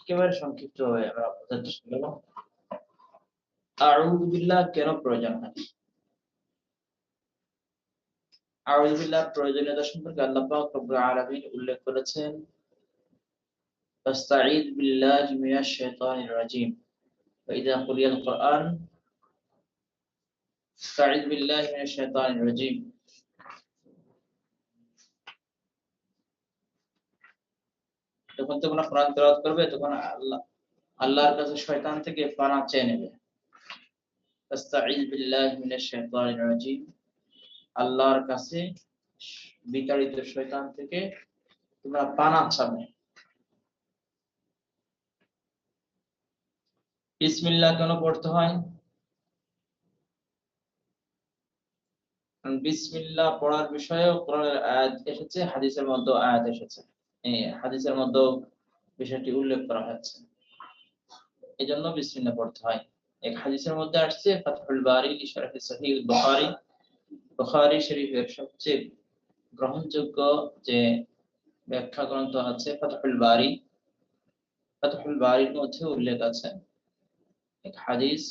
একেবারে সংক্ষিপ্ত ভাবে আমরা বোঝার চেষ্টা করব আউযু বিল্লাহ কেন প্রয়োজন হয়। আউযু বিল্লাহ প্রয়োজনীয়তা সম্পর্কে আল্লাহ পাক রব্বুল আলামিন উল্লেখ করেছেন ফাস্তাঈদ বিল্লাহি মিনাশ শাইতানির রাজীম ওয়াইদা কুরিয়াল কুরআন ফাস্তাঈদ বিল্লাহি মিনাশ শাইতানির রাজীম। যখন তোমরা কোরআন তেলাওয়াত করবে তখন আল্লাহর কাছে শয়তান থেকে পানাহ চেয়ে নেবে। ফাস্তাঈদ বিল্লাহি মিনাশ শাইতানির রাজীম, আল্লাহর কাছে বিতাড়িত শয়তান থেকে তোমরা পানাহ চাবে। বিসমিল্লাহ কেন পড়তে হয়? বিসমিল্লাহ পড়ার বিষয়ে কোরআনের আয়াত এসেছে, হাদিসের মধ্যে আয়াত এসেছে। এই হাদিসের মধ্যে বিষয়টি উল্লেখ করা হয়েছে, এজন্য বিসমিল্লাহ পড়তে হয়। এক হাদিসের মধ্যে আসছে ফাতহুল বারি লিশরহ সহিহ বুখারী, বুখারী শরীফের সবচেয়ে গ্রহণযোগ্য যে ব্যাখ্যা গ্রন্থ আছে ফাতহুল বারি, ফাতহুল বারির মধ্যে উল্লেখ আছে এক হাদিস,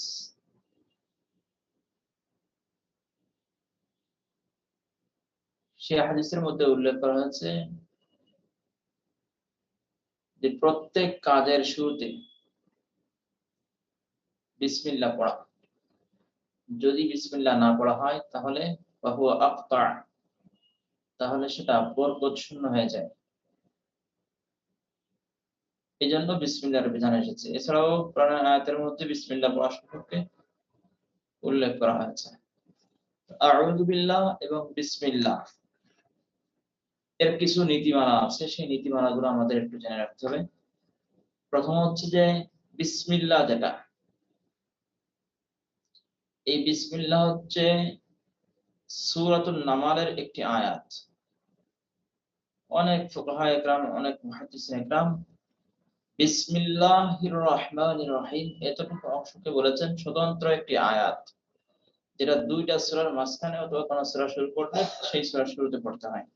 সেই হাদিসের মধ্যে উল্লেখ করা হয়েছে যে প্রত্যেক কাজের শুরুতে বিসমিল্লাহ পড়া, যদি বিসমিল্লাহ না পড়া হয় তাহলে ফাহুয়া আফতা, তাহলে সেটা বরকত শূন্য হয়ে যায়। এই জন্য বিসমিল্লাহর বিধান এসেছে। এছাড়াও কোরআনের আয়াতের মধ্যে বিসমিল্লাহ পড়া সম্পর্কে উল্লেখ করা হয়েছে। আউযু বিল্লাহ এবং বিসমিল্লাহ এর কিছু নীতিমালা আছে, সেই নীতিমালাগুলো আমাদের একটু জেনে রাখতে হবে। প্রথম হচ্ছে যে বিসমিল্লাহ যেটা, এই বিসমিল্লাহ হচ্ছে সূরাতুন নামালের একটি আয়াত। অনেক ফুকাহা ইকরাম, অনেক মুহাদ্দিসিন ইকরাম বিসমিল্লাহির রহমানির রহিম এতটুকু অংশকে বলেছেন স্বতন্ত্র একটি আয়াত, যেটা দুইটা সূরার মাঝখানে অথবা কোন সূরা শুরু করলে সেই সূরার শুরুতে পড়তে হয়।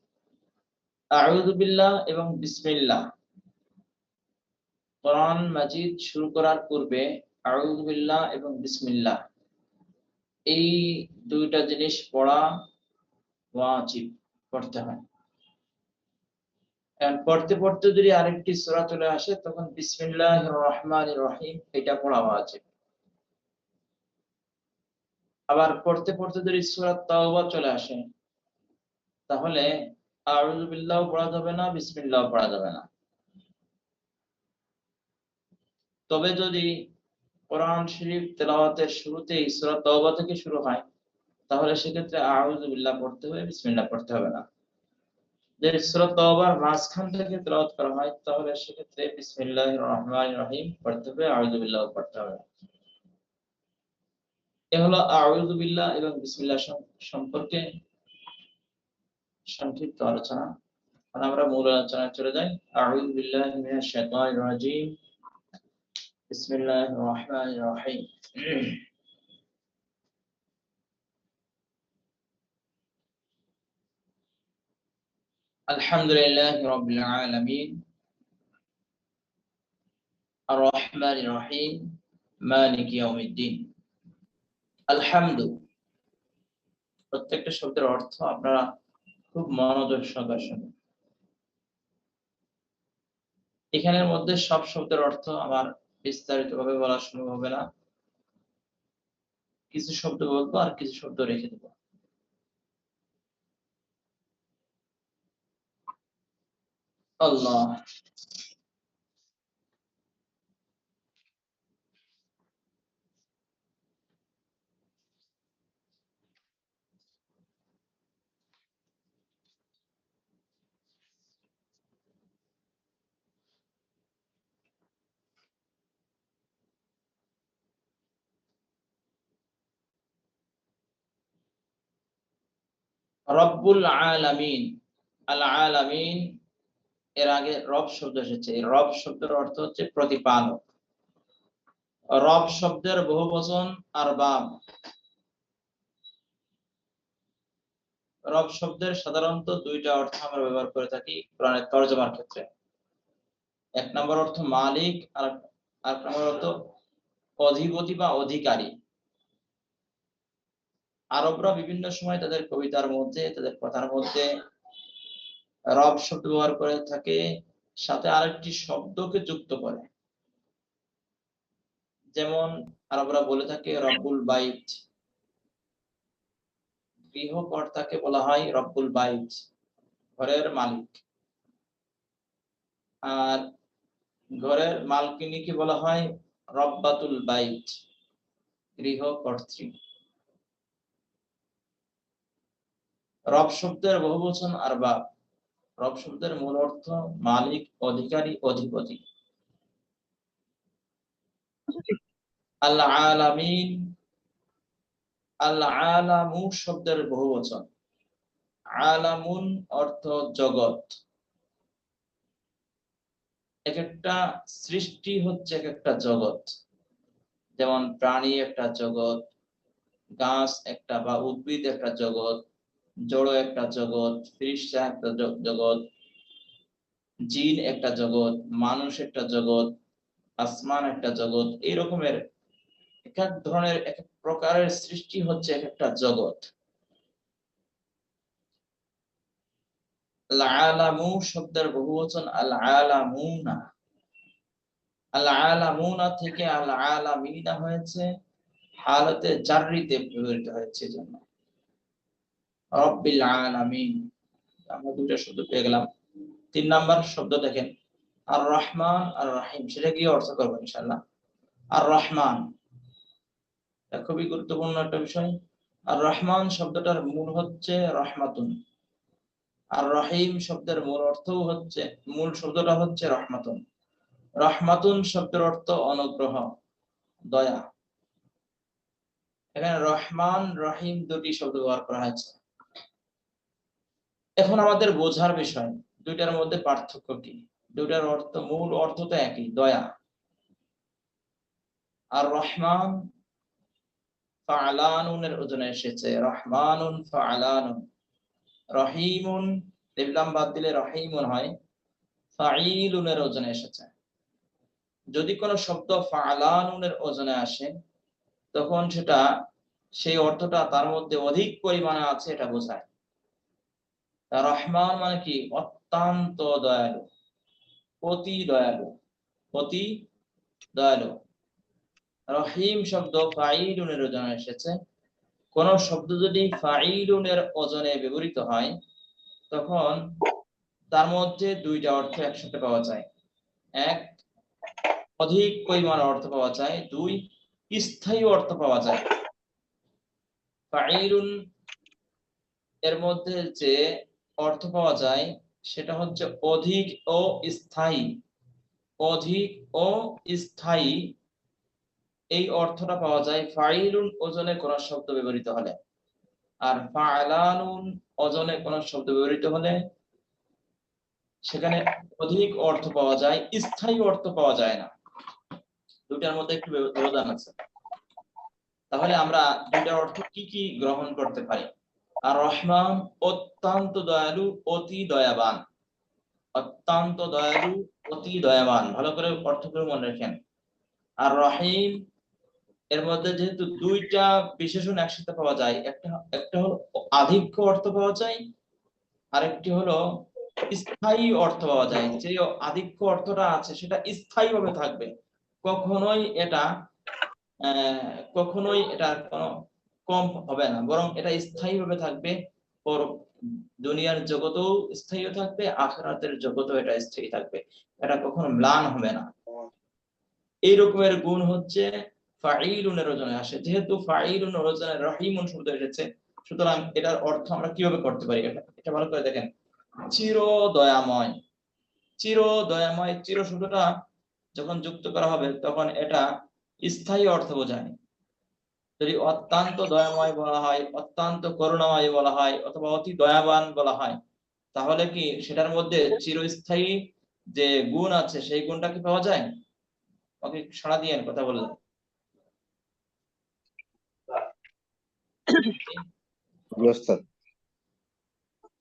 আউযু বিল্লাহ এবং বিসমিল্লাহ কোরআন মাজিদ শুরু করার পূর্বে আউযু বিল্লাহ এবং বিসমিল্লাহ এই দুইটা জিনিস পড়া ওয়াজিব, পড়তে হয়। কারণ পড়তে পড়তে যদি আরেকটি সূরা চলে আসে তখন বিসমিল্লাহির রহমানির রহিম এটা পড়া ওয়াজিব। আবার পড়তে পড়তে যদি সূরা তাওবা চলে আসে তাহলে আউযু বিল্লাহ পড়া যাবে না, বিসমিল্লাহ পড়া যাবে না। তবে যদি কোরআন শরীফ তেলাওয়াতের শুরুতেই সূরা তাওবা থেকে শুরু হয় তাহলে সেক্ষেত্রে আউযু বিল্লাহ পড়তে হবে, বিসমিল্লাহ পড়তে হবে না। যদি সূরা তাওবার মাঝখান থেকে তেলাওয়াত করা হয় তাহলে সেক্ষেত্রে বিসমিল্লাহির রহমানির রহিম পড়তে হবে, আউযু বিল্লাহ পড়তে হবে। এ হলো আউযু বিল্লাহ এবং বিসমিল্লাহ সম্পর্কে সংক্ষিপ্ত আলোচনা। এখন আমরা মূল আলোচনায় চলে যাই। আউযু বিল্লাহি মিনাশ শাইতানির রাজীম, বিসমিল্লাহির রহমানির রহিম। আলহামদুলিল্লাহি রাব্বিল আলামিন, আর রহমানির রহিম, মালিকি ইয়াউমিদ্দিন। আলহামদু, প্রত্যেকটা শব্দের অর্থ আপনারা খুব মনোযোগ সহকারে শুনুন। এখানের মধ্যে সব শব্দের অর্থ আমার বিস্তারিতভাবে বলা সম্ভব হবে না, কিছু শব্দ বলবো আর কিছু শব্দ রেখে দেবো। আল্লাহ, রব্বুল আলামিন। আল আলামিন এর আগে রব শব্দ এসেছে, এই রব শব্দের অর্থ হচ্ছে প্রতিপালক। রব শব্দের বহুবচন আরবাব। রব শব্দের সাধারণত দুইটা অর্থ আমরা ব্যবহার করে থাকি কোরআনের তরজমার ক্ষেত্রে। এক নম্বর অর্থ মালিক, আর এক নম্বর অর্থ অধিপতি বা অধিকারী। আরবরা বিভিন্ন সময় তাদের কবিতার মধ্যে, তাদের কথার মধ্যে রব শব্দ ব্যবহার করে থাকে, সাথে আরেকটি শব্দকে যুক্ত করে। যেমন আরবরা বলে থাকে রব্বুল বাইত, গৃহকর্তাকে বলা হয় রব্বুল বাইত, ঘরের মালিক। আর ঘরের মালকিনীকে বলা হয় রব্বাতুল বাইত, গৃহকর্ত্রী। রব শব্দের বহুবচন আরবাব। রব শব্দের মূল অর্থ মালিক, অধিকারী, অধিপতি। আল আলামিন, আল আলামু শব্দের বহুবচন। আলামুন অর্থ জগৎ। এক একটা সৃষ্টি হচ্ছে এক একটা জগৎ। যেমন প্রাণী একটা জগৎ, গাছ একটা বা উদ্ভিদ একটা জগৎ, জড় একটা জগৎ, ফিরিস্তা একটা জগৎ, জিন একটা জগৎ, মানুষ একটা জগৎ, আসমান একটা জগৎ। এই রকমের এক এক ধরনের এক এক প্রকারের সৃষ্টি হচ্ছে এক একটা জগৎ। আল আলামু শব্দের বহুবচন আল আলামুনা। আল আলামুনা থেকে আল আলামিনা হয়েছে, হালতে জাররিতে ব্যবহৃত হয়েছে জন্য। রব্বিল আলামিন, আমরা দুটো শব্দ পেয়ে গেলাম। 3 নাম্বার শব্দ দেখেন আর রহমান আর রহিম, সেটা কি অর্থ করব ইনশাআল্লাহ। আর রহমান, এটা খুবই গুরুত্বপূর্ণ একটা বিষয়। আর রহমান শব্দটার মূল হচ্ছে রহমাতুন, আর রহিম শব্দের মূল অর্থও হচ্ছে, মূল শব্দটা হচ্ছে রহমাতুন। রহমাতুন শব্দের অর্থ অনুগ্রহ, দয়া। এখানে রহমান রহিম দুটি শব্দ ব্যবহার করা হয়েছে। এখন আমাদের বোঝার বিষয় দুইটার মধ্যে পার্থক্য কি। দুইটার অর্থ, মূল অর্থ তো একই, দয়া। আর রহমান ফাআলানুনের ওজনে এসেছে, রহমানুন ফাআলানুন। রহিমুন লিফলাম বাদ দিলে রহিমুন হয়, ফাঈলুনের ওজনে এসেছে। যদি কোনো শব্দ ফাআলানুনের ওজনে আসে, তখন সেটা, সেই অর্থটা তার মধ্যে অধিক পরিমাণে আছে এটা বোঝায়। রহমান মানে কি, অত্যন্ত দয়ালু, অতি দয়ালু, অতি দয়ালু। রহিম শব্দ ফাঈলুনের ওজনে এসেছে। কোন শব্দ যদি ফাঈলুনের ওজনে ব্যবহৃত হয়, তখন তার মধ্যে দুইটা অর্থ একসাথে পাওয়া যায়। এক, অধিক পরিমাণ অর্থ পাওয়া যায়। দুই, স্থায়ী অর্থ পাওয়া যায়। ফাঈলুন এর মধ্যে যে অর্থ পাওয়া যায় সেটা হচ্ছে অধিক ও স্থায়ী। অধিক ও স্থায়ী, এই অর্থটা পাওয়া যায় ফাঈলুন ওজনে কোন শব্দ ব্যবহৃত হলে। আর ফাআলানুন ওজনে কোন শব্দ ব্যবহৃত হলে সেখানে অধিক অর্থ পাওয়া যায়, স্থায়ী অর্থ পাওয়া যায় না। দুইটার মধ্যে একটু ব্যবধান আছে। তাহলে আমরা দুইটার অর্থ কি কি গ্রহণ করতে পারি। আর রহমান অত্যন্ত দয়ালু, অতি দয়াবান। অত্যন্ত দয়ালু, অতি দয়াবান, ভালো করে অর্থগুলো মনে রাখেন। আর রহিম এর মধ্যে যেহেতু দুইটা বিশেষণ একসাথে পাওয়া যায়, একটা একটা হলো আধিক্য অর্থ পাওয়া যায়, আরেকটি হলো স্থায়ী অর্থ পাওয়া যায়। যে আধিক্য অর্থটা আছে সেটা স্থায়ী ভাবে থাকবে, কখনোই এটা কখনোই এটা কোনো কম হবে না, বরং এটা স্থায়ী ভাবে থাকবে। দুনিয়ার জগতেও স্থায়ী থাকবে, আখিরাতের জগতেও এটা স্থায়ী থাকবে, এটা কখনো ম্লান হবে না। এই রকমের গুণ হচ্ছে ফাঈলুনের ওজনে আসে। যেহেতু ফাঈলুনের ওজনে রহিমুন শব্দ এসেছে, সুতরাং এটার অর্থ আমরা কিভাবে করতে পারি, এটা ভালো করে দেখেন। চির দয়াময়, চির দয়াময়, চির শব্দটা যখন যুক্ত করা হবে তখন এটা স্থায়ী অর্থ বোঝায়। যদি অত্যন্ত দয়াময় বলা হয়, অত্যন্ত করুণাময় বলা হয়, অথবা অতি দয়াবান বলা হয়, তাহলে কি সেটার মধ্যে চিরস্থায়ী যে গুণ আছে সেই গুণটা কি পাওয়া যায়? ওকে, সাড়া দিয়েন, কথা বললেন।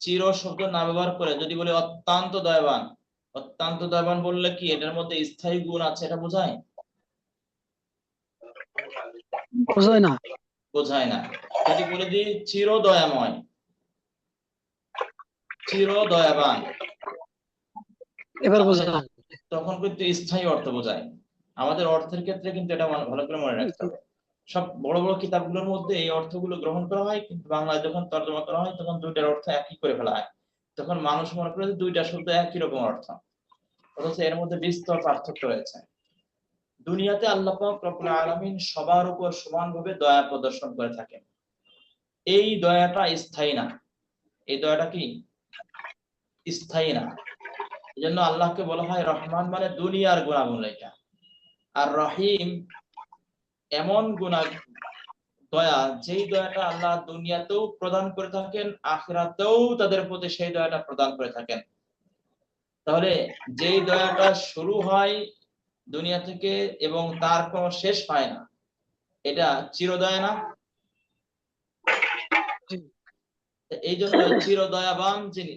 চির শব্দ না ব্যবহার করে যদি বলি অত্যন্ত দয়াবান, অত্যন্ত দয়াবান বললে কি এটার মধ্যে স্থায়ী গুণ আছে এটা বোঝায়? বোঝায় না। বোঝায় না। যদি বলে দিই চির দয়াময়, চির দয়াবান, এবার তাহলে বোঝায়। তখন কিন্তু স্থায়ী অর্থ বোঝায়। আমাদের অর্থের ক্ষেত্রে কিন্তু এটা ভালো করে মনে রাখতে হবে। সব বড় বড় কিতাবগুলোর মধ্যে এই অর্থগুলো গ্রহণ করা হয়, কিন্তু বাংলায় যখন তর্জমা করা হয় তখন দুইটার অর্থ একই করে ফেলা হয়। তখন মানুষ মনে করে যে দুইটা শব্দ একই রকম অর্থ, অথচ এর মধ্যে বিস্তর পার্থক্য রয়েছে। দুনিয়াতে আল্লাহ পাক রব্বুল আলামিন সবার উপর সমানভাবে দয়া প্রদর্শন করে থাকেন। এই দয়াটা স্থায়ী না। এই দয়াটা কি স্থায়ী না। এজন্য আল্লাহকে বলা হয় রহমান, মানে দুনিয়ার গুণাগুণ এটা। আর রহিম এমন গুণা দয়া, যেই দয়াটা আল্লাহ দুনিয়াতেও প্রদান করে থাকেন, আখিরাতেও তাদের প্রতি সেই দয়াটা প্রদান করে থাকেন। তাহলে যেই দয়াটা শুরু হয় দুনিয়া থেকে এবং তার কোনো শেষ হয় না, এটা চিরদয়া না? এই জন্য চিরদয়াবান যিনি,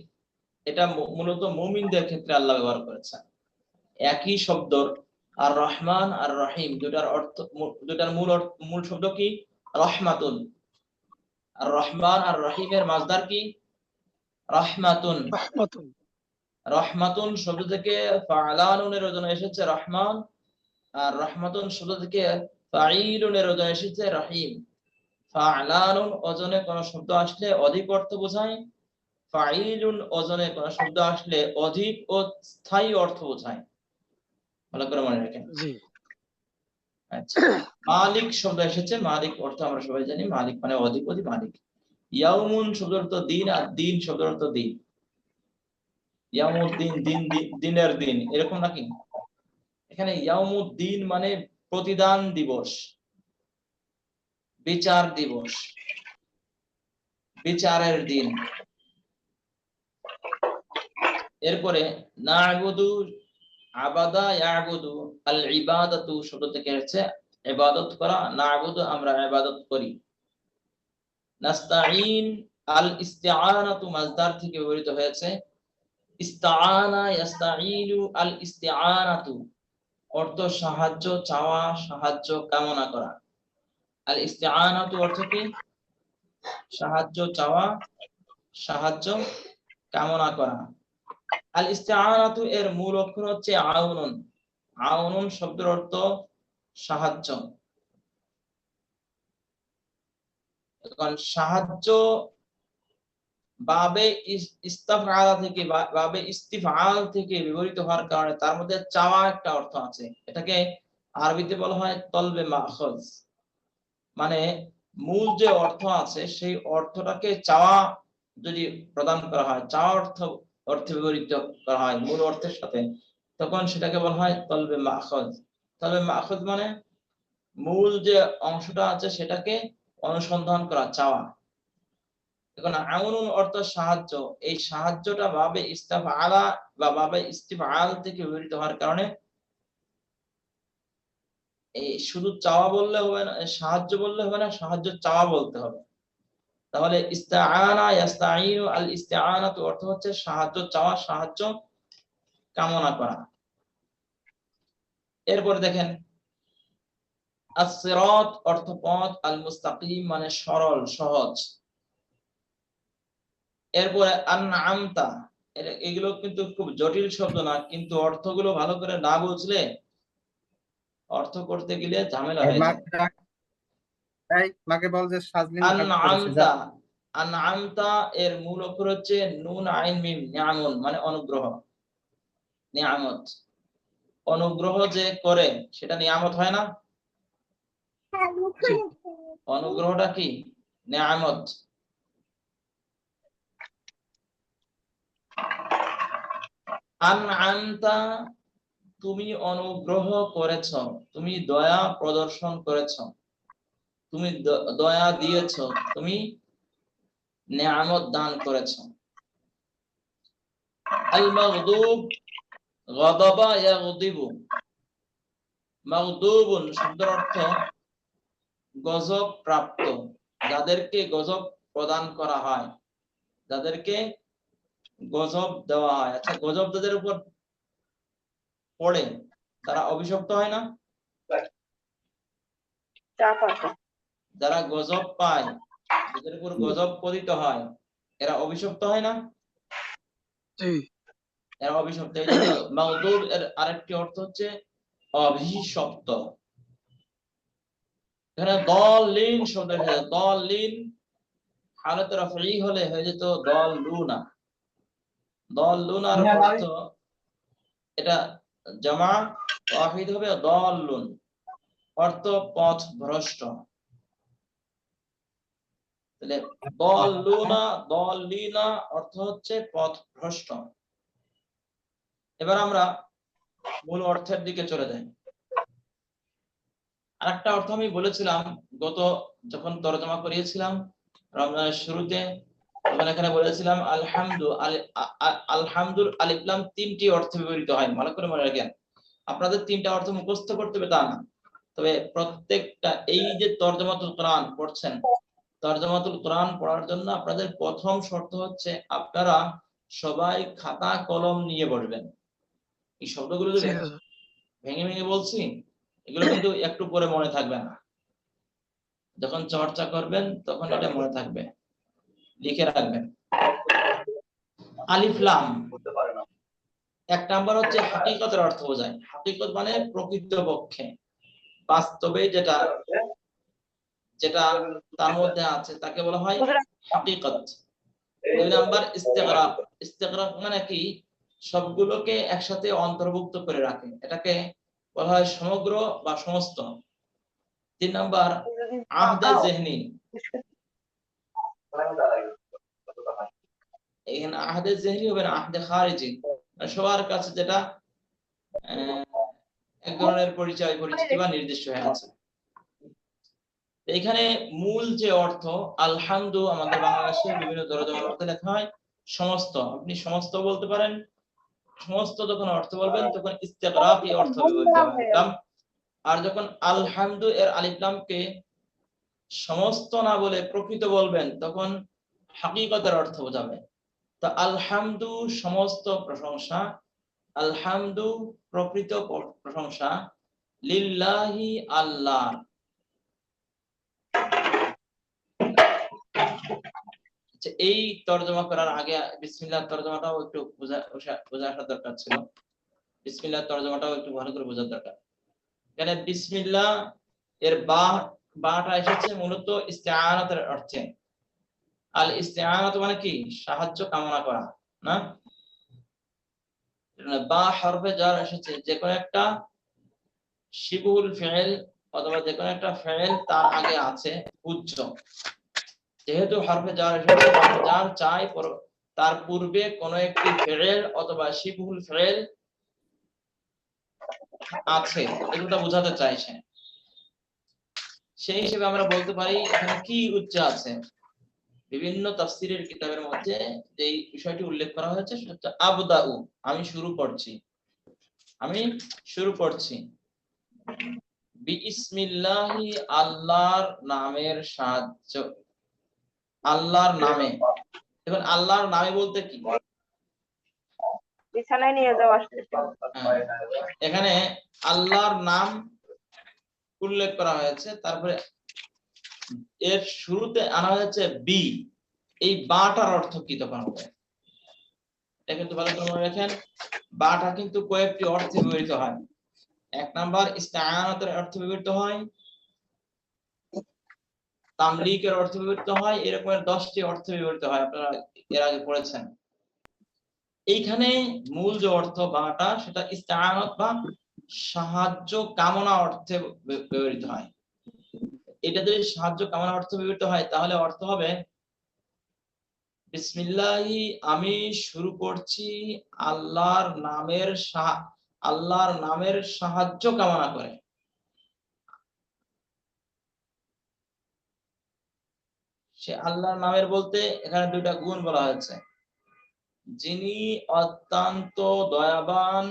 এটা মূলত মুমিনদের ক্ষেত্রে আল্লাহ ব্যবহার করেছেন। একই শব্দ আর রহমান আর রহিম, দুটার অর্থ, দুটার মূল শব্দ কি? রহমাতুন। আর রহমান আর রহিমের মাজদার কি? রহমাতুন। রাহমাতুন। রহমাতুন শব্দ থেকে ফালানুনের ওজনে এসেছে রহমান, আর রহমাতুন শব্দ থেকে ফাইলুনের ওজনে এসেছে রহিম। ফালানুন ওজনে কোন শব্দ আসলে অধিক অর্থ বোঝায়, ফাইলুন ওজনে কোন শব্দ আসলে অধিক ও স্থায়ী অর্থ বোঝায়। ভালো করে মনে রাখেন। জি। আচ্ছা, মালিক শব্দ এসেছে, মালিক অর্থ আমরা সবাই জানি, মালিক মানে অধিপতি, মালিক। ইয়াউমুন শব্দের অর্থ দিন, আর দিন শব্দের অর্থ দিন। ইয়াউমুদ্দিন, দিন, দিনের দিন, এরকম নাকি? এখানে ইয়াউমুদ্দিন মানে প্রতিদান দিবস, বিচার দিবস, বিচারের দিন। এরপরে না'বুদু, আবাদা ইয়াবুদু, আল ইবাদাতু শব্দ থেকে এসেছে ইবাদত করা, না'বুদু আমরা ইবাদত করি। নাস্তাঈন, আল ইস্তিআনাতু মাজদার থেকে ব্যবহৃত হয়েছে। ইস্তাআনা ইস্তাঈনু, আল ইস্তিআনাতু অর্থ সাহায্য চাওয়া, সাহায্য কামনা করা। আল ইস্তিআনাতু অর্থ কি? সাহায্য চাওয়া, সাহায্য কামনা করা। আল ইস্তিআনাতু এর মূল অক্ষর হচ্ছে আউনুন। আউনুন শব্দের অর্থ সাহায্য। এখন সাহায্য বাবে ইস্তাফআলা থেকে, বাবে ইস্তিফআল থেকে ব্যবহৃত হওয়ার কারণে তার মধ্যে চাওয়া একটা অর্থ আছে। এটাকে আরবিতে বলা হয় তলবে মাখজ, মানে মূল যে অর্থ আছে সেই অর্থটাকে চাওয়া যদি প্রদান করা হয়, চাওয়া অর্থে ব্যবহৃত করা হয় মূল অর্থের সাথে, তখন সেটাকে বলা হয় তলবে মাখজ। তলবে মাখজ মানে মূল যে অংশটা আছে সেটাকে অনুসন্ধান করা, চাওয়া। এখন আউনুন অর্থ সাহায্য, এই সাহায্যটা বাবে ইস্তাফআলা বা বাবে ইস্তিফআল থেকে ব্যবহৃত হওয়ার কারণে এই শুধু চাওয়া বললে হবে না, সাহায্য বললে হবে না, সাহায্য চাওয়া বলতে হবে। তাহলে ইস্তাআনা ইস্তাঈনু, আল ইস্তিআনাতু অর্থ হচ্ছে সাহায্য চাওয়া, সাহায্য কামনা করা। এরপর দেখেন আস-সিরাত অর্থ পথ, আল মুস্তাকিম মানে সরল সহজ। এরপরে আনআমতা, এগুলো কিন্তু খুব জটিল শব্দ না, কিন্তু অর্থগুলো ভালো করে না বুঝলে অর্থ করতে গেলে ঝামেলা হয়ে যায়। মাকে বল যে সাজলিন ভাগ করেছে যা। আনআমতা, আনআমতা এর মূল অক্ষর হচ্ছে নুন আইন মিম, নিয়ামুন মানে অনুগ্রহ, নিয়ামত। অনুগ্রহ যে করে সেটা নিয়ামত হয় না? জি। অনুগ্রহটা কি? নিয়ামত। আনআমতা তুমি অনুগ্রহ করেছ, তুমি দয়া প্রদর্শন করেছ, তুমি দয়া দিয়েছ, তুমি নিয়ামত দান করেছ। আল মাগদুব, গাদাবা ইয়াগদিবু, মাগদুবুন শব্দের অর্থ গজব প্রাপ্ত, যাদেরকে গজব প্রদান করা হয়, যাদেরকে গজব দেওয়া হয়। আচ্ছা, গজব যাদের উপর পড়ে তারা অভিশপ্ত হয় না? যারা গজব পায়, যাদের উপর গজব পতিত হয়, এরা অভিশপ্ত হয় না? জি এরা অভিশপ্ত। এই জন্য মাগদুব এর আরেকটি অর্থ হচ্ছে অভিশপ্ত। এখানে দলিন শব্দ এসেছে, দলিন হালাতে রাফঈ হলে হয়ে যেত দলুনা। দলুনার অর্থ এটা জামা ওয়াহিদ হবে দলুন, অর্থ পথ ভ্রষ্ট। তাহলে দলুনা দলিনা অর্থ হচ্ছে পথ ভ্রষ্ট। এবার আমরা মূল অর্থের দিকে চলে যাই। আরেকটা অর্থ আমি বলেছিলাম গত যখন তরজমা করিয়েছিলাম রমজানের শুরুতে, তখন এখানে বলেছিলাম আলহামদুল আলিফ লাম তিনটি অর্থে ব্যবহৃত হয়। ভালো করে মনে রাখেন, আপনাদের তিনটা অর্থ মুখস্থ করতে হবে তা না, তবে প্রত্যেকটা এই যে তরজমাতুল কোরআন পড়ছেন, তরজমাতুল কোরআন পড়ার জন্য আপনাদের প্রথম শর্ত হচ্ছে আপনারা সবাই খাতা কলম নিয়ে বসবেন। এই শব্দগুলো জি ভেঙে ভেঙে বলছি, এগুলো কিন্তু একটু পরে মনে থাকবে না, যখন চর্চা করবেন তখন এটা মনে থাকবে, লিখে রাখবেন। আলিফ লাম এক নাম্বার হচ্ছে হাকিকতের অর্থ বোঝায়। হাকিকত মানে প্রকৃতপক্ষে, বাস্তবে যেটা যেটা তার মধ্যে আছে তাকে বলা হয় হাকিকত। দুই নাম্বার ইস্তেগরাক। ইস্তেগরাক মানে কি? সবগুলোকে একসাথে অন্তর্ভুক্ত করে রাখে, এটাকে বলা হয় সমগ্র বা সমস্ত। তিন নাম্বার আহদে জেহনি। এখানে আহদে জেহনি হবে না আহদে খারিজি, সবার কাছে যেটা এক ধরনের পরিচিতি বা নির্দিষ্ট হয়ে আছে। এখানে মূল যে অর্থ আলহামদু, আমাদের বাংলাদেশে বিভিন্ন তরজমার মধ্যে লেখা হয় সমস্ত। আপনি সমস্ত বলতে পারেন। সমস্ত যখন অর্থ বলবেন তখন ইস্তেগরাকি অর্থ ব্যবহৃত হয়। আর যখন আলহামদু এর আলিফ লামকে সমস্ত না বলে প্রকৃত বলবেন তখন হাকিকতের অর্থ বোঝাবে। তো আলহামদু সমস্ত প্রশংসা, আলহামদু প্রকৃত প্রশংসা, লিল্লাহি আল্লাহ। এই তরজমা করার আগে বিসমিল্লাহ তরজমাটাও একটু বোঝা আসা দরকার ছিল। বিসমিল্লাহ তরজমাটাও একটু ভালো করে বোঝার দরকার। এখানে বিসমিল্লাহ এর বাটা এসেছে মূলত ইস্তিআনাতের অর্থে। আল ইস্তিআনাত মানে কি? সাহায্য কামনা করা, না? বা হরফে জার এসেছে যে কোনো একটা শিবুল ফেল অথবা যে কোনো একটা ফেল তার আগে আছে উচ্চ। যেহেতু হরফে জার এসেছে, হরফে জার চাই তার পূর্বে কোনো একটি ফেল অথবা শিবুল ফেল আছে, এগুলো বোঝাতে চাইছে। সেই হিসেবে আমরা বলতে পারি এখানে কি উচ্চ আছে। বিভিন্ন তাফসীরের কিতাবের মধ্যে যে বিষয়টি উল্লেখ করা হয়েছে সেটা হচ্ছে আবদাউ, আমি শুরু করছি, আমি শুরু করছি। বিসমিল্লাহি আল্লাহর নামের সাহায্য, আল্লাহর নামে। দেখুন আল্লাহর নামে বলতে কি? বিছানায় নিয়ে যাওয়া আসতেছে। এখানে আল্লাহর নাম উল্লেখ করা হয়েছে, তারপরে এর শুরুতে আনা হয়েছে বি। এই বাটার অর্থ কি তখন হবে? এটা কিন্তু ভালো করে মনে রাখেন, বাটা কিন্তু কয়েকটি অর্থে ব্যবহৃত হয়। এক নাম্বার ইস্তিআনাতের অর্থে ব্যবহৃত হয়, তামলিকের অর্থে ব্যবহৃত হয়, এরকমের 10টি অর্থে ব্যবহৃত হয়, আপনারা এর আগে পড়েছেন। এইখানে মূল যে অর্থ বাটা সেটা ইস্তিআনাত বা সাহায্য কামনা অর্থে ব্যবহৃত হয়। এটা যদি সাহায্য কামনা অর্থে ব্যবহৃত হয় তাহলে অর্থ হবে বিসমিল্লাহি, আমি শুরু করছি আল্লাহর নামের সাহায্য কামনা করে। সে আল্লাহর নামের বলতে এখানে দুইটা গুণ বলা হয়েছে, যিনি অত্যন্ত দয়াবান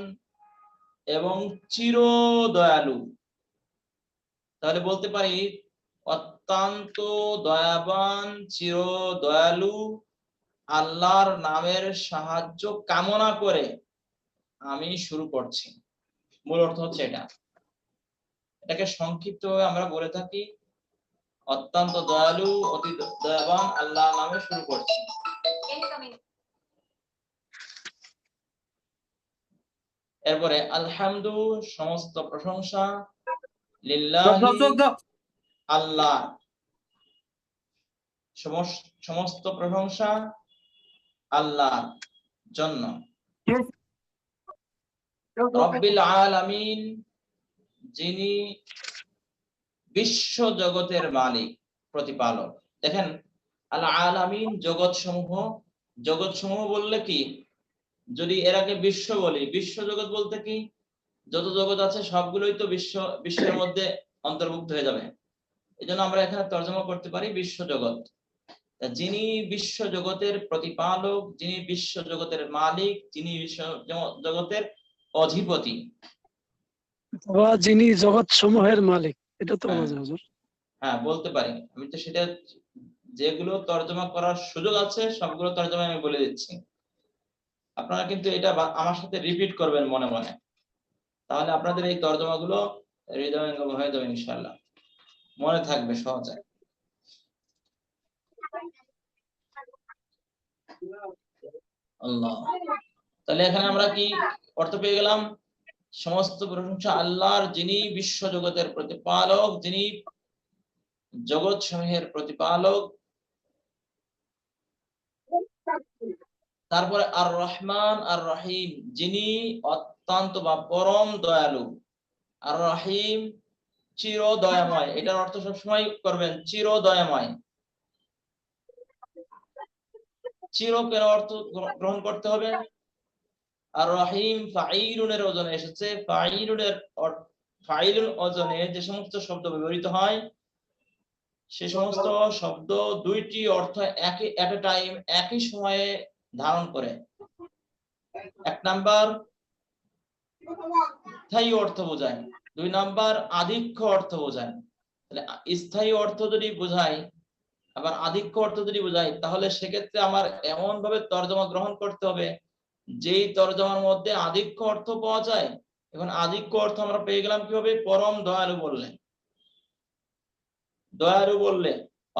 এবং চির দয়ালু। তাহলে বলতে পারি অত্যন্ত দয়াবান চির দয়ালু আল্লাহর নামের সাহায্য কামনা করে আমি শুরু করছি। মূল অর্থ হচ্ছে এটা। এটাকে সংক্ষিপ্ত আমরা বলে থাকি অত্যন্ত দয়ালু অতি দয়াবান আল্লাহ নামে শুরু করছি। এরপরে আলহামদু সমস্ত প্রশংসা, লিল্লাহি আল্লাহ সমস্ত প্রশংসা আল্লাহর জন্য, রব্বিল আলামিন যিনি বিশ্ব জগতের মালিক প্রতিপালক। দেখেন আল আলামিন জগৎ সমূহ বললে কি, যদি এর আগে বিশ্ব বলি, বিশ্ব জগৎ বলতে কি যত জগৎ আছে সবগুলোই তো বিশ্বের মধ্যে অন্তর্ভুক্ত হয়ে যাবে। এজন্য আমরা এখানে তর্জমা করতে পারি বিশ্ব জগৎ। যিনি বিশ্ব জগতের প্রতিপালক, যিনি বিশ্ব জগতের মালিক, যিনি বিশ্ব জগতের অধিপতি, যিনি জগৎ সমূহের মালিক, এটা তো বলা যায় হুজুর। হ্যাঁ বলতে পারি, আমি তো সেটা যেগুলো তর্জমা করার সুযোগ আছে সবগুলো তর্জমা আমি বলে দিচ্ছি। আপনারা কিন্তু এটা আমার সাথে রিপিট করবেন মনে মনে, তাহলে আপনাদের এই তর্জমাগুলো হৃদয়ঙ্গম হয়ে যাবে ইনশাআল্লাহ, মনে থাকবে সহজে। আল্লাহ, তাহলে এখানে আমরা কি অর্থ পেয়ে গেলাম? সমস্ত প্রশংসা আল্লাহর, যিনি বিশ্ব জগতের প্রতিপালক, যিনি জগৎ সমূহের প্রতিপালক। তারপরে আর রহমান আর রহিম, যিনি অত্যন্ত বা পরম দয়ালু, আর রহিম চির দয়াময়। এটার অর্থ সবসময় করবেন চির দয়াময়। চির কেন অর্থ গ্রহণ করতে হবে? আর রহিম ফাইলুনের ওজনে এসেছে। ফাইলুন ওজনে যে সমস্ত শব্দ ব্যবহৃত হয় সে সমস্ত শব্দ দুইটি অর্থ একই এট এ টাইম একই সময়ে ধারণ করে। এক নাম্বার স্থায়ী অর্থ বোঝায়, দুই নাম্বার আধিক্য অর্থ বোঝায়। তাহলে স্থায়ী অর্থ যদি বোঝায় আবার আধিক্য অর্থ যদি বোঝায়, তাহলে সেক্ষেত্রে আমার এমন ভাবে তর্জমা গ্রহণ করতে হবে যেই তর্জমার মধ্যে আধিক্য অর্থ পাওয়া যায়। এখন আধিক্য অর্থ আমরা পেয়ে গেলাম কিভাবে? পরম দয়ালু বললে, দয়ালু বললে,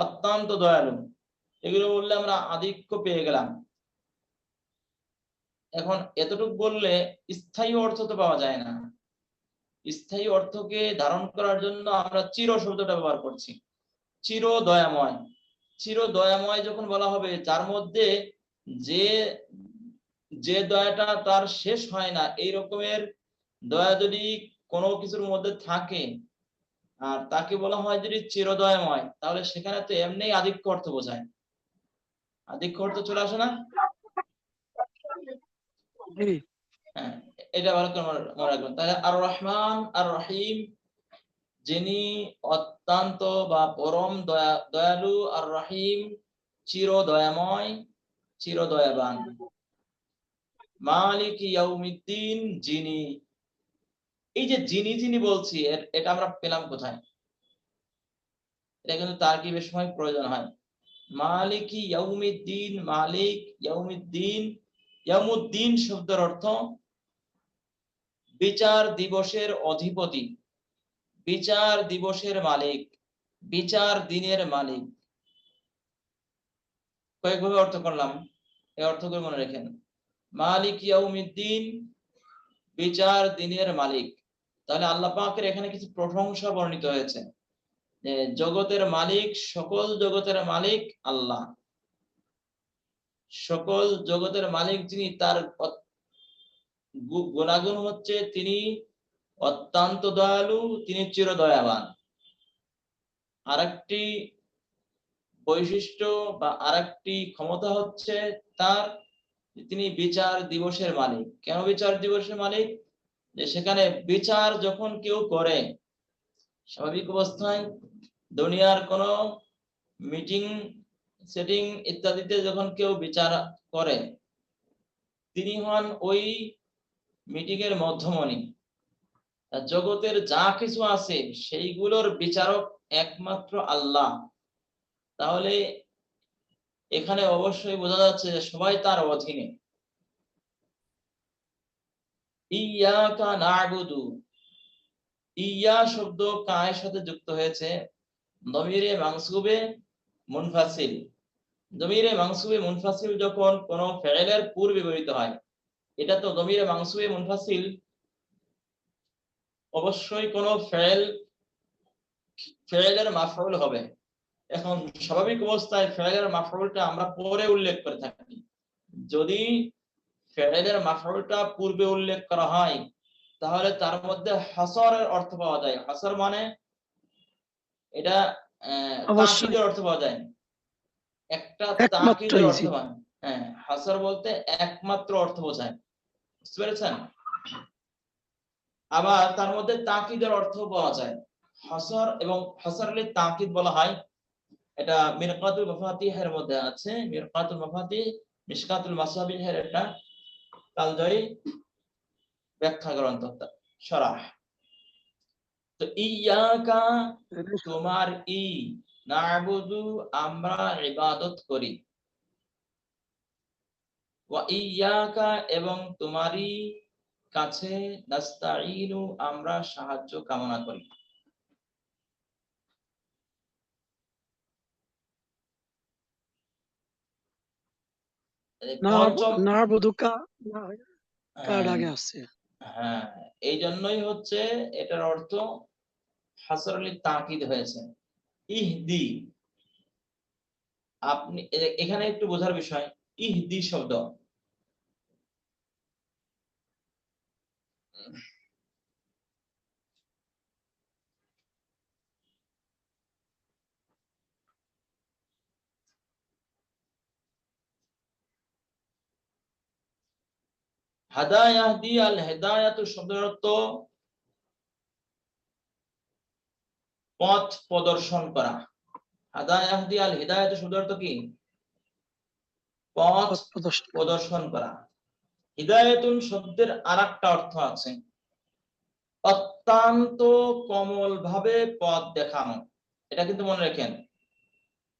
অত্যন্ত দয়ালু, এগুলো বললে আমরা আধিক্য পেয়ে গেলাম। এখন এতটুকু বললে স্থায়ী অর্থ তো পাওয়া যায় না। স্থায়ী অর্থকে ধারণ করার জন্য আমরা চির শব্দটা ব্যবহার করছি। চির দয়াময়, চির দয়াময় যখন বলা হবে, যার মধ্যে যে দয়াটা তার শেষ হয় না, এই রকমের দয়া যদি কোনো কিছুর মধ্যে থাকে আর তাকে বলা হয় যদি চিরদয়াময়, তাহলে সেখানে তো এমনি আধিক্য অর্থ বোঝায়, আধিক্য অর্থ চলে আসে না? হ্যাঁ, এটা ভালো করে মনে রাখবেন। তাহলে আর রহমান আর রহিম, যিনি অত্যন্ত বা পরম দয়ালু, আর রহিম চির দয়াময়, চির দয়াবান। মালিক ইয়াউমিদ্দিন, যিনি, এই যে যিনি যিনি বলছি এটা আমরা পেলাম কোথায়? এটা কিন্তু তারকিবের সময় প্রয়োজন হয়। মালিকি ইয়াউমিদ্দিন, মালিক ইয়াউমিদ্দিন। ইয়াউমুদ্দিন শব্দের অর্থ বিচার দিবসের অধিপতি, বিচার দিবসের মালিক, বিচার দিনের মালিক। কয়েকভাবে অর্থ করলাম, এই অর্থগুলো মনে রাখেন। মালিক ইয়াউমিদ্দিন, বিচার দিনের মালিক। তাহলে আল্লাহ পাকের এখানে কিছু প্রশংসা বর্ণিত হয়েছে। জগতের মালিক, সকল জগতের মালিক আল্লাহ। সকল জগতের মালিক যিনি, তার গুণাগুণ হচ্ছে তিনি অত্যন্ত দয়ালু, তিনি চির দয়াবান। আরেকটি বৈশিষ্ট্য বা আরেকটি ক্ষমতা হচ্ছে তার, তিনি বিচার দিবসের মালিক। কেন বিচার দিবসের মালিক? যে সেখানে বিচার যখন কেউ করে, স্বাভাবিক অবস্থায় দুনিয়ার কোন মিটিং সেটিং ইত্যাদিতে যখন কেউ বিচার করে, তিনি হন ওই মিটিং এর মধ্যমণি। জগতের যা কিছু আছে সেইগুলোর বিচারক একমাত্র আল্লাহ। তাহলে এখানে অবশ্যই বোঝা যাচ্ছে যে সবাই তার অধীনে। ইয়াকা না'বুদু, ইয়া শব্দ কায়ের সাথে যুক্ত হয়েছে দমিরে মানসুবে মুনফাসিল। দমিরে মানসুবে মুনফাসিল যখন কোন ফেলের পূর্বে ব্যবহৃত হয়, এটা তো দমিরে মানসুবে মুনফাসিল, অবশ্যই কোন ফেলের মাফউল হবে। এখন স্বাভাবিক অবস্থায় ফেলের মাফউলটা আমরা পরে উল্লেখ করে থাকি। যদি ফেলের মাফউলটা পূর্বে উল্লেখ করা হয় তাহলে তার মধ্যে হাসরের অর্থ পাওয়া যায়। হাসর মানে এটা অবশ্যই তাকিদের অর্থ পাওয়া যায়, একটা একমাত্র তাকিদের অর্থ ইজি। পাওয়া। হ্যাঁ, হাসর বলতে একমাত্র অর্থ বোঝায়, বুঝতে পেরেছেন? আবার তার মধ্যে তাকিদের অর্থ পাওয়া যায়। হাসর এবং হাসরলে তাকিদ বলা হয়। এটা মিরকাতুল মাফাতিহের মধ্যে আছে। মিরকাতুল মাফাতিহ মিশকাতুল মাসাবিহের একটা কালজয়ী ব্যাখ্যা গ্রন্থ, শরাহ। তো ইয়াকা তোমার, ই না'বুদু আমরা ইবাদত করি, ওয়া ইয়াকা এবং তোমারই কাছে নাস্তাঈনু আমরা সাহায্য কামনা করি। পঞ্চম, না'বুদুকা কার আহ, আগে আসছে। হ্যাঁ, এই জন্যই হচ্ছে এটার অর্থ হাসরুল তাকিদ হয়েছে। ইহদি, আপনি এখানে একটু বোঝার বিষয়। ইহদি শব্দ, হাদা ইয়াহদি আল হেদায়াতু শব্দের অর্থ পথ প্রদর্শন করা। হাদা ইয়াহদি আল হিদায়াতু শব্দের অর্থ কি? পথ প্রদর্শন করা। হিদায়াতুন শব্দের আরেকটা অর্থ আছে, অত্যন্ত কোমল ভাবে পথ দেখানো। এটা কিন্তু মনে রাখেন,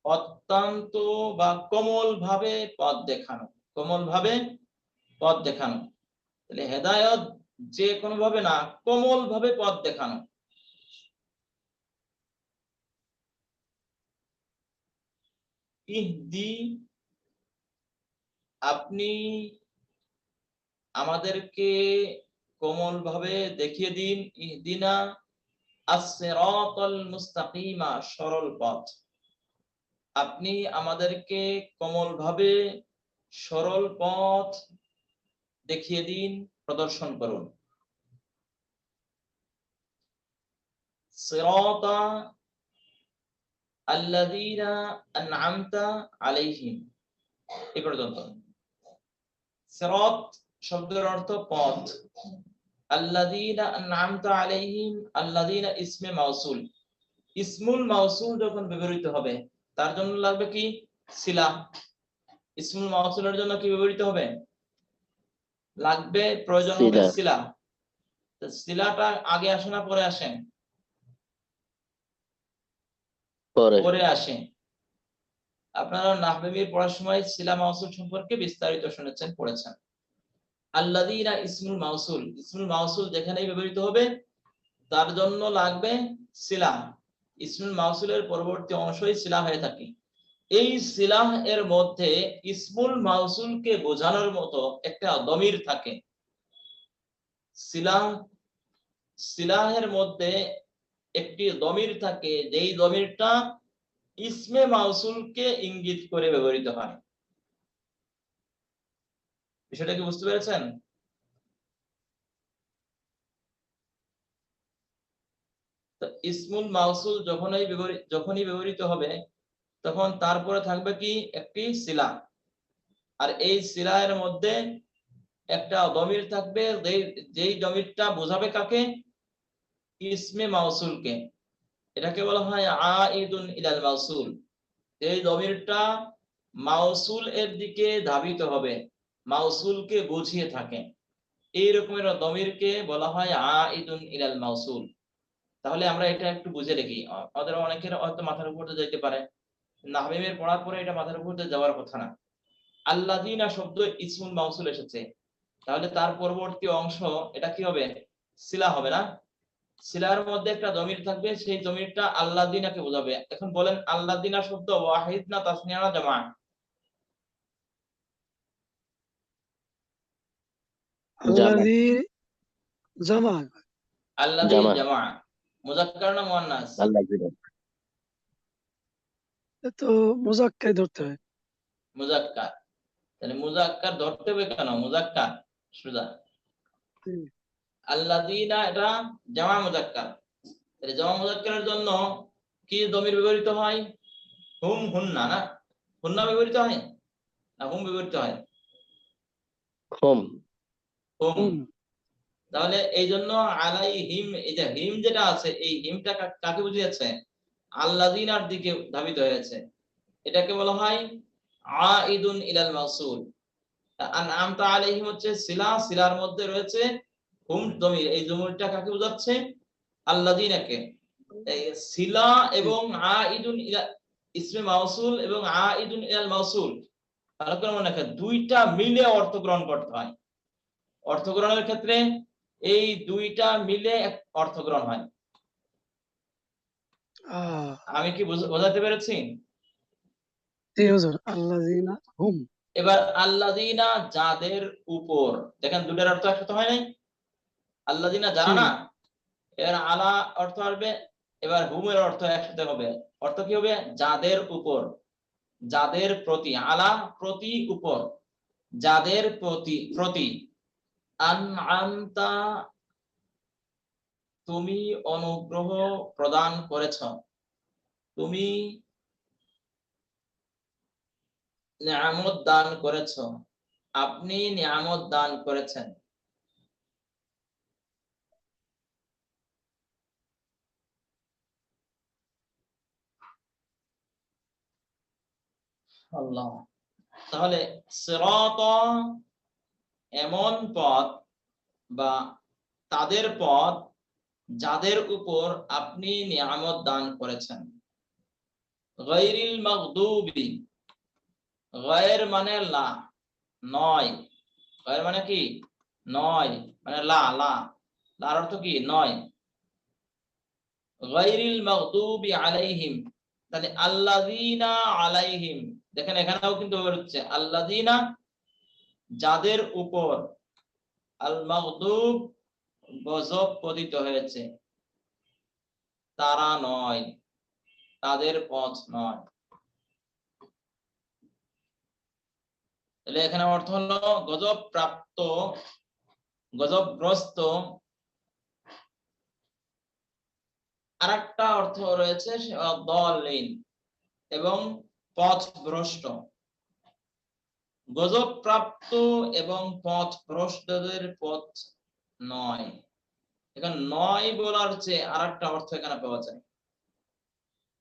অত্যন্ত বা কোমল ভাবে পথ দেখানো, কোমল ভাবে পথ দেখানো। তাহলে হেদায়েত যে কোনো ভাবে না, কোমল ভাবে পথ দেখানো। ইহদি, আপনি আমাদেরকে কোমল ভাবে দেখিয়ে দিন। ইহদিনা আস-সিরাতাল মুস্তাকিমা, সরল পথ। আপনি আমাদেরকে কোমল ভাবে সরল পথ দেখিয়ে দিন, প্রদর্শন করুন। সিরাতা আল্লাযীনা আন'আমতা আলাইহিম, এই পর্যন্ত। সিরাত শব্দের অর্থ পথ। আল্লাযীনা আন'আমতা আলাইহিম, আল্লাযীনা ইসমে মাউসুল। ইসমুল মাউসুল যখন ব্যবহৃত হবে তার জন্য লাগবে কি? সিলা। ইসমুল মাউসুলের জন্য কি ব্যবহৃত হবে? লাগবে, প্রয়োজন হবে সিলা। তো সিলাটা আগে আসে না পরে আসে? পরে আসে। আপনারা নাহবী পড়ার সময় সিলা মাউসুল সম্পর্কে বিস্তারিত শুনেছেন, পড়েছেন। আল্লাযীনা ইসমুল মাউসুল, ইসমুল মাউসুল যেখানেই ব্যবহৃত হবে তার জন্য লাগবে সিলা। ইসমুল মাউসুলের পরবর্তী অংশই সিলা হয়ে থাকে। এই সিলাহ এর মধ্যে ইসমুল মাউসুলকে বোঝানোর মতো একটা দমির থাকে। সিলাহের মধ্যে একটি দমির থাকে, যেই দমিরটা ইসমে মাউসুলকে ইঙ্গিত করে ব্যবহৃত হয়। বিষয়টা কি বুঝতে পেরেছেন? তো ইসমুল মাউসুল যখনই ব্যবহৃত হবে তখন তারপরে থাকবে কি? একটি সিলা। আর এই সিলাহের মধ্যে একটা দমির থাকবে, যেই দমিরটা বোঝাবে কাকে? ইসমে মাউসুলকে। এটাকে বলা হয় আইদুন ইলাল মাউসুল। এই দমিরটা মাউসুল এর দিকে ধাবিত হবে, মাউসুলকে বুঝিয়ে থাকে। এই রকমের দমিরকে বলা হয় আইদুন ইলাল মাউসুল। তাহলে আমরা এটা একটু বুঝে দেখি, আমাদের অনেকের হয়তো মাথার উপর দিয়ে যেতে পারে, নাহবীর পড়ার পরে এটা মাথার উপর দিয়ে যাওয়ার কথা না। আল্লাযীনা শব্দ ইসমুল মাউসুল এসেছে, তাহলে তার পরবর্তী অংশ এটা কি হবে? সিলা হবে না? সিলার মধ্যে একটা জমির থাকবে, সেই জমিরটা আল্লাযিনাকে বোঝাবে। এখন বলেন আল্লাযিনা শব্দ ওয়াহিদ না তাসনিয়া না জামা? আল্লাযী জামা, আল্লাযী জামা। জামা মুযাক্কার না মুয়ান্নাস? আল্লাযিনা। এ তো মুযাক্কার ধরতে হয়। মুযাক্কার। তাহলে মুযাক্কার ধরতে হবে কেন? মুযাক্কার সুজা। হুম, আল্লাযিনা এটা জামা মুযাক্কার। তাহলে জামা মুযাক্কারের জন্য কি জমির ব্যবহৃত হয়? হুম হুন্না না? হুন্না ব্যবহৃত হয় না হুম ব্যবহৃত হয়? হুম। হুম। হুম, তাহলে এই জন্য আলাইহিম, এই যে হিম যেটা আছে, এই হিমটা কাকে বুঝিয়েছে? আল্লাযিনার দিকে ধাবিত হয়েছে। এটাকে বলা হয় আইদুন ইলাল মাউসুল। আনআমতা আলাইহিম হচ্ছে সিলা, সিলার মধ্যে রয়েছে হুম জমির। এই জমিরটা কাকে বোঝাচ্ছে? আল্লাযিনাকে। এই সিলা এবং আইদুন ইলা ইসমে মাউসুল এবং আইদুন ইলাল মাউসুল, ভালো করে মনে রাখেন, দুইটা মিলে অর্থ গ্রহণ করতে হয়। অর্থ গ্রহণের ক্ষেত্রে এই দুইটা মিলে এক অর্থ গ্রহণ হয়। আমি কি বোঝাতে পেরেছি? জি হুজুর, আল্লাযীনা হুম। এবার আল্লাযিনা যাদের উপর, দেখেন দুটার অর্থ একসাথে হয় নাই? আল্লাযিনা যারা জি, না, এর আলা অর্থ আসবে, এবার হুমের অর্থ একসাথে হবে। অর্থ কি হবে? যাদের উপর, যাদের প্রতি, আলা প্রতি, উপর, যাদের প্রতি, প্রতি। আনআমতা তুমি অনুগ্রহ প্রদান করেছ, তুমি নিয়ামত দান করেছ, আপনি নিয়ামত দান করেছেন। আল্লাহ। তাহলে সিরাত এমন পথ বা তাদের পথ যাদের উপর আপনি নিয়ামত দান করেছেন। গায়রিল মাগদুবি, গায়র মানে লা, নয়। গায়র মানে কি? নয়, মানে লা, লা, লার অর্থ কি? নয়। গায়রিল মাগদুবি আলাইহিম, তাহলে আল্লাযিনা আলাইহিম, দেখেন এখানেও কিন্তু হচ্ছে আল্লাযিনা যাদের উপর, আল মাগদুব গজব পতিত হয়েছে, তারা নয়, তাদের পথ নয়। তাহলে এখানে অর্থ হলো গজব প্রাপ্ত, গজবগ্রস্ত। আরেকটা অর্থ রয়েছে দলিন এবং পথভ্রষ্ট। গজব প্রাপ্ত এবং পথভ্রষ্টদের পথ নয়। এখানে নয় বলার চেয়ে আরেকটা অর্থ এখানে পাওয়া যায়।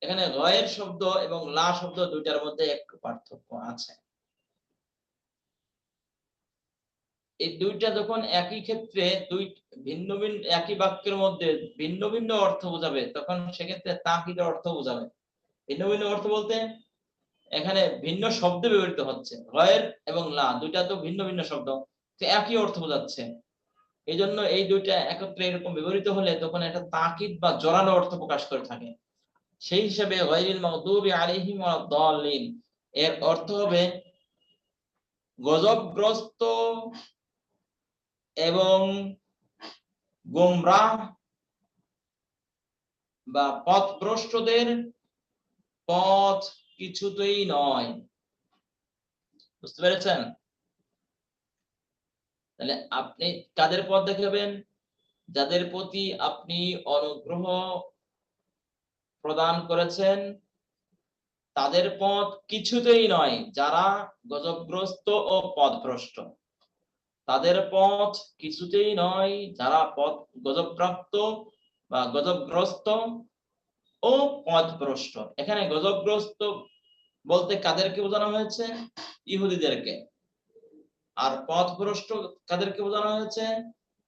এখানে গয়ের শব্দ এবং লা শব্দ দুইটার মধ্যে একটু পার্থক্য আছে। এই দুইটা যখন একই ক্ষেত্রে দুই ভিন্ন ভিন্ন একই বাক্যের মধ্যে ভিন্ন ভিন্ন অর্থ বোঝাবে, তখন সেক্ষেত্রে তাকিদের অর্থ বোঝাবে। ভিন্ন ভিন্ন অর্থ বলতে এখানে ভিন্ন শব্দ ব্যবহৃত হচ্ছে, গয়ের এবং লা দুইটা তো ভিন্ন ভিন্ন শব্দ, তো একই অর্থ বোঝাচ্ছে। এই জন্য এই দুইটা একত্রে এরকম ব্যবহৃত হলে তখন একটা তাকিদ বা জোরালো অর্থ প্রকাশ করে থাকে। সেই হিসাবে গায়রিল মাগদুবি আলাইহিম ওয়াদ-দাল্লিন এর অর্থ হবে গজবগ্রস্ত এবং গোমরাহ বা পথভ্রষ্টদের পথ কিছুতেই নয়। বুঝতে পেরেছেন? তাহলে আপনি কাদের পথ দেখাবেন? যাদের প্রতি আপনি অনুগ্রহ প্রদান করেছেন, তাদের পথ কিছুতেই নয়। যারা গজবগ্রস্ত ও পথভ্রষ্ট, তাদের পথ কিছুতেই নয়। যারা পথ গজবপ্রাপ্ত বা গজবগ্রস্ত ও পথভ্রষ্ট। এখানে গজবগ্রস্ত বলতে কাদেরকে বোঝানো হয়েছে? ইহুদিদেরকে। আর পথভ্রষ্ট কাদেরকে বোঝানো হয়েছে?